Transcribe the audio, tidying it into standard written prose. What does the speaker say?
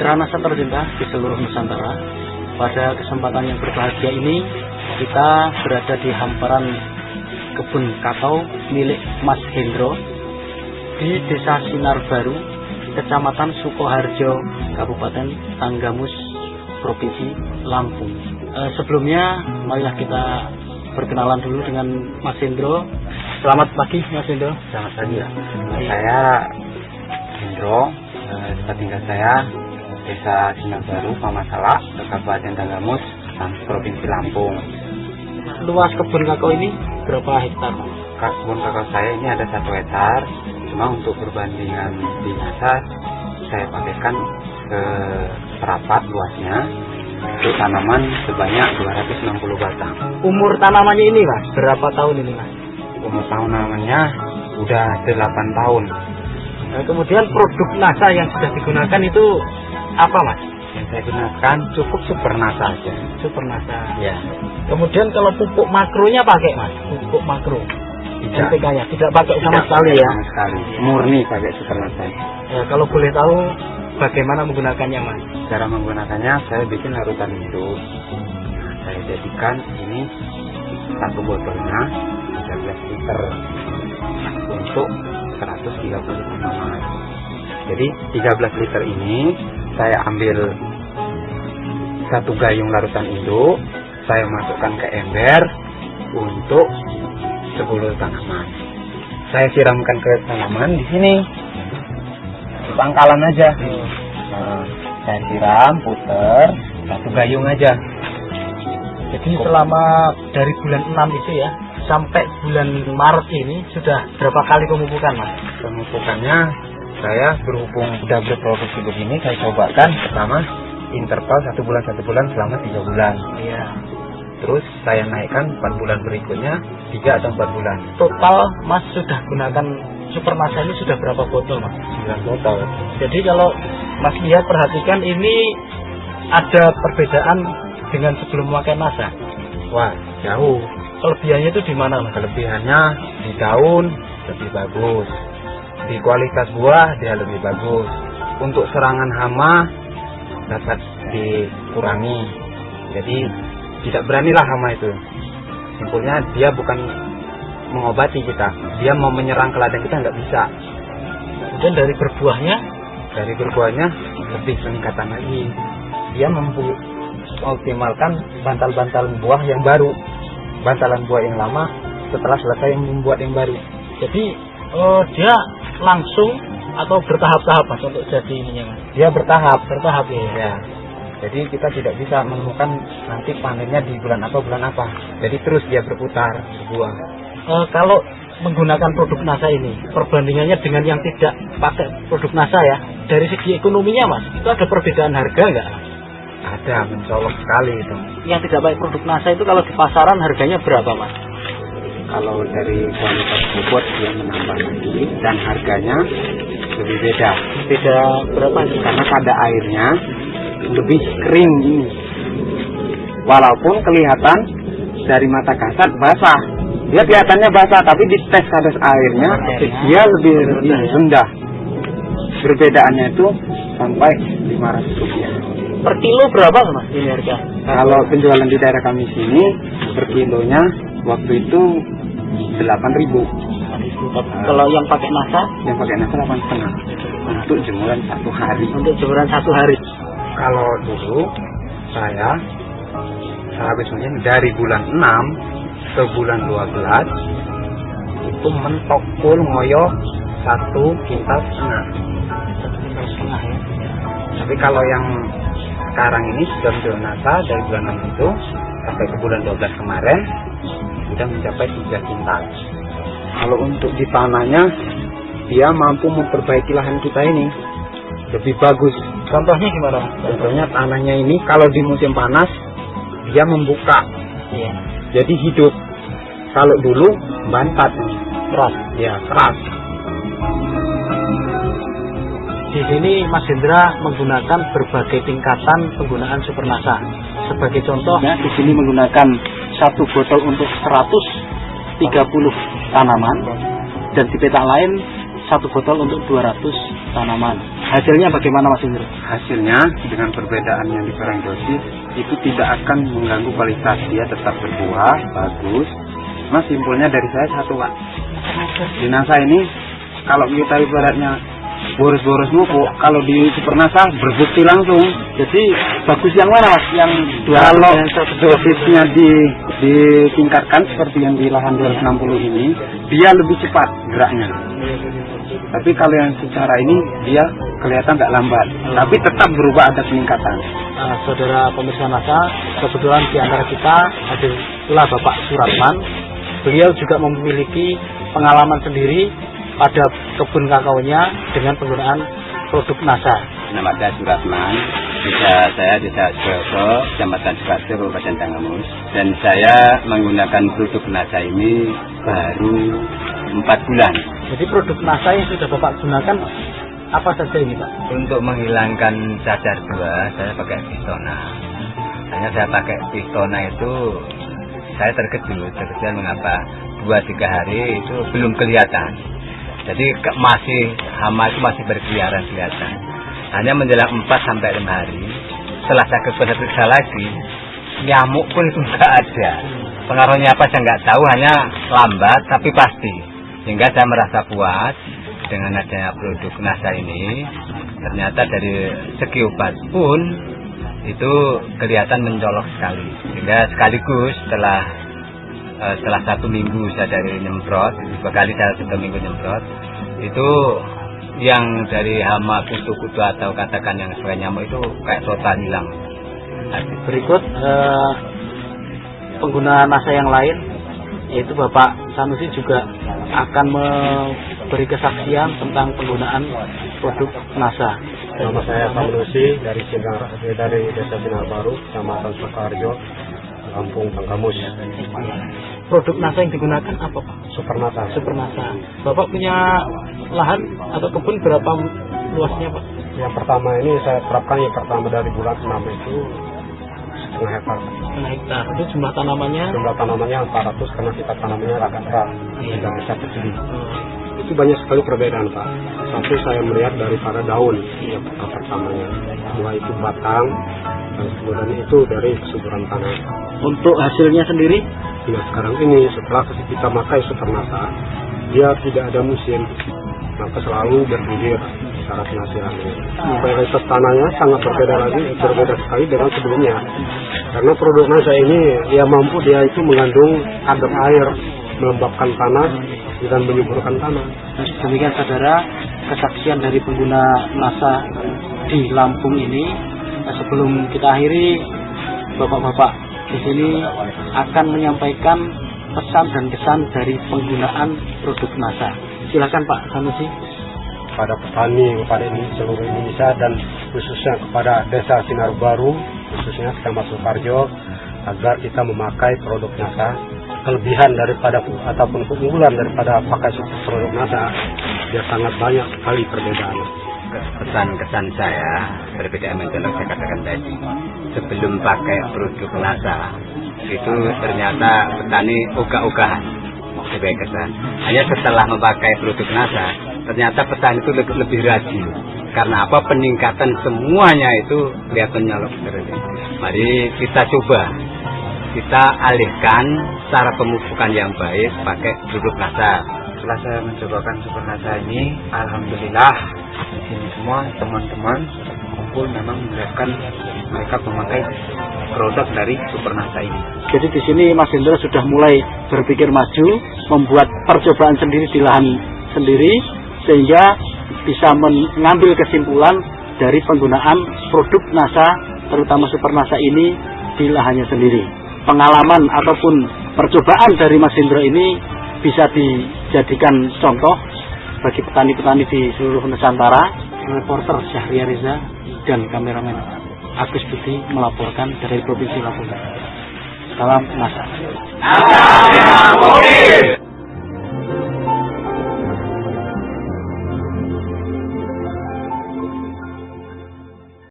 Mitra Nasa tercinta di seluruh Nusantara, pada kesempatan yang berbahagia ini kita berada di hamparan kebun kakao milik Mas Hendro di Desa Sinar Baru, Kecamatan Sukoharjo, Kabupaten Tanggamus, Provinsi Lampung. Sebelumnya marilah kita perkenalan dulu dengan Mas Hendro. Selamat pagi Mas Hendro. Selamat pagi ya. Saya Hendro, tempat tinggal saya Desa Sinar Baru, Pamasala, Kabupaten Tanggamus, Provinsi Lampung. Luas kebun kakao ini berapa hektar? Kebun kakao saya ini ada 1 hektar. Cuma untuk perbandingan binasa saya pakaikan ke perapat luasnya untuk tanaman sebanyak 260 batang. Umur tanamannya ini Mas, berapa tahun ini Mas? Umur tanamannya udah 8 tahun. Nah, kemudian produk NASA yang sudah digunakan itu apa Mas? Yang saya gunakan cukup Super NASA aja. Super NASA. Ya. Kemudian kalau pupuk makronya pakai Mas? Pupuk makro. Tidak. NPK-nya tidak pakai sama sekali ya? Sama sekali. Murni pakai Super NASA. Ya, kalau boleh tahu bagaimana menggunakannya Mas? Cara menggunakannya saya bikin larutan hidup. Nah, saya jadikan ini 1 botolnya 13 liter untuk 130 tanaman. Jadi 13 liter ini saya ambil 1 gayung larutan induk, saya masukkan ke ember untuk 10 tanaman. Saya siramkan ke tanaman di sini, di pangkalan aja. Nah, saya siram, puter 1 gayung aja. Jadi selama dari bulan 6 itu ya sampai bulan Maret ini sudah berapa kali pemupukan Mas? Pemupukannya saya berhubung sudah berproduksi begini, saya cobakan pertama interval 1 bulan selama 3 bulan. Iya. Terus saya naikkan 4 bulan berikutnya 3 atau 4 bulan. Total Mas sudah gunakan Super NASA ini sudah berapa botol Mas? 9 botol. Jadi kalau Mas lihat perhatikan ini ada perbedaan dengan sebelum memakai NASA. Wah, jauh. Kelebihannya itu di mana Mas? Kelebihannya di daun lebih bagus. Di kualitas buah dia lebih bagus. Untuk serangan hama dapat dikurangi. Jadi tidak beranilah hama itu. Simpulnya dia bukan mengobati kita, dia mau menyerang ke ladang kita nggak bisa. Kemudian dari berbuahnya lebih peningkatan lagi. Dia mengoptimalkan bantal-bantal buah yang baru, bantalan buah yang lama setelah selesai membuat yang baru. Jadi dia langsung atau bertahap-tahap Mas untuk jadi ininya Mas? Dia bertahap ya. Jadi kita tidak bisa menemukan nanti panennya di bulan apa. Jadi terus dia berputar berbuah. Kalau menggunakan produk NASA ini, perbandingannya dengan yang tidak pakai produk NASA ya, dari segi ekonominya Mas, itu ada perbedaan harga nggak? Ada, mencolok sekali itu. Yang tidak pakai produk NASA itu kalau di pasaran harganya berapa Mas? Kalau dari kualitas bobot dia menambah lagi dan harganya lebih beda. Beda berapa? Karena kadar airnya lebih kering ini. Walaupun kelihatan dari mata kasat basah, dia kelihatannya basah, tapi di tes kadar airnya dia lebih rendah. Perbedaannya itu sampai 500 rupiah. Per kilo berapa Mas ini harga? Kalau penjualan di daerah kami sini per kilonya waktu itu 8.000. Kalau yang pakai NASA? Yang pakai NASA 8,5 untuk jemuran 1 hari. Untuk jemuran 1 hari. Kalau dulu saya habis musim dari bulan 6 ke bulan 12 itu mentok full ngoyo 1,5 kintal. Ya. Tapi kalau yang sekarang ini sudah menjual NASA dari bulan 6 itu sampai ke bulan 12 kemarin sudah mencapai 3 kintal. Kalau untuk ditanahnya dia mampu memperbaiki lahan kita ini lebih bagus. Contohnya gimana? Contohnya tanahnya ini kalau di musim panas dia membuka, iya. Jadi hidup. Kalau dulu bantat, Keras. ya keras. Di sini Mas Hendra menggunakan berbagai tingkatan penggunaan Super NASA. Sebagai contoh, Ya, di sini menggunakan 1 botol untuk 130 tanaman dan di petak lain 1 botol untuk 200 tanaman. Hasilnya bagaimana Mas Hendro? Hasilnya dengan perbedaan yang diferensiasi dosis itu tidak akan mengganggu kualitas, dia tetap berbuah bagus. Mas, simpulnya dari saya satu Pak, di Nasa ini kalau kita ibaratnya boros-boros mupuk, kalau di Supernasa berbukti langsung. Jadi bagus yang mana Mas? Yang kalau dosisnya ditingkatkan seperti yang di lahan 260 ini, dia lebih cepat geraknya. Tapi kalau yang secara ini dia kelihatan nggak lambat, tapi tetap berubah, ada peningkatan. Saudara pemirsa Nasa, kebetulan di antara kita ada pula Bapak Suratman. Beliau juga memiliki pengalaman sendiri pada kebun kakaonya dengan penggunaan produk Nasa. Nama saya Suratman, saya desa Joso, Kecamatan Sukarjo, Kabupaten Tangamus, dan saya menggunakan produk Nasa ini baru 4 bulan. Jadi produk Nasa yang sudah Bapak gunakan apa saja ini Pak? Untuk menghilangkan cacar buah, saya pakai Pistona. Hanya saya pakai Pistona itu saya terkejut mengapa 2-3 hari itu belum kelihatan. Jadi masih hama itu masih berkeliaran kelihatan. Hanya menjelang 4-5 hari setelah saya periksa lagi, nyamuk pun itu nggak ada. Pengaruhnya apa saya nggak tahu, hanya lambat tapi pasti. Sehingga saya merasa puas dengan adanya produk Nasa ini. Ternyata dari segi obat pun itu kelihatan mencolok sekali. Sehingga sekaligus setelah 1 minggu saya dari nyemprot, 2 kali saya 1 minggu nyemprot, itu yang dari hama kutu-kutu atau katakan yang sebagai nyamuk itu kayak total hilang. Berikut pengguna Nasa yang lain, yaitu Bapak Sanusi juga akan memberi kesaksian tentang penggunaan produk Nasa. Nama saya Sanusi dari Desa Sinar Baru, Kecamatan Sukarjo, Lampung, Tanggamus. Produk Nasa yang digunakan apa Pak? Supernasa. Supernasa. Bapak punya lahan atau kebun berapa luasnya Pak? Yang pertama ini saya terapkan yang pertama dari bulan 6 itu 1,5 hektar. 1,5 hektar. Itu jumlah tanamannya? Jumlah tanamannya 400 karena kita tanamnya agak keras, tidak bisa kecil. Itu banyak sekali perbedaan Pak. Satu saya melihat daripada daun yang pertamanya, dua itu batang, dan kemudian itu dari kesuburan tanah. Untuk hasilnya sendiri? Nah sekarang ini setelah kita pakai Supernasa, dia tidak ada musim, maka selalu bergilir secara penghasilannya. Kualitas tanahnya sangat berbeda sekali dengan sebelumnya. Karena produk Nasa ini dia itu mengandung kadar air, melembabkan tanah dan menyuburkan tanah. Demikian saudara, kesaksian dari pengguna Nasa di Lampung ini. Sebelum kita akhiri, bapak-bapak di sini akan menyampaikan pesan dan kesan dari penggunaan produk Nasa. Silakan Pak Sanusi. Kepada petani, kepada seluruh Indonesia dan khususnya kepada Desa Sinar Baru, khususnya Kecamatan Sukarjo, agar kita memakai produk Nasa. Kelebihan daripada ataupun keunggulan daripada pakai produk Nasa, dia sangat banyak sekali perbedaan. Pesan-kesan saya berbeda dengan saya katakan tadi. Sebelum pakai produk Nasa, itu ternyata petani ogah-ogahan sebagai kesan. Hanya setelah memakai produk Nasa, ternyata petani itu lebih rajin. Karena apa? Peningkatan semuanya itu kelihatan nyolok terus. Mari kita coba, kita alihkan cara pemupukan yang baik pakai produk Nasa. Setelah saya mencobakan Supernasa ini, alhamdulillah di sini semua teman-teman kumpul memang melihatkan mereka memakai produk dari Supernasa ini. Jadi di sini Mas Hendro sudah mulai berpikir maju, membuat percobaan sendiri di lahan sendiri, sehingga bisa mengambil kesimpulan dari penggunaan produk Nasa, terutama Supernasa ini di lahannya sendiri. Pengalaman ataupun percobaan dari Mas Hendro ini bisa dijadikan contoh bagi petani-petani di seluruh Nusantara. Reporter Syahria Reza dan kameramen Agus Budi melaporkan dari Provinsi Lampung. Salam Nasa.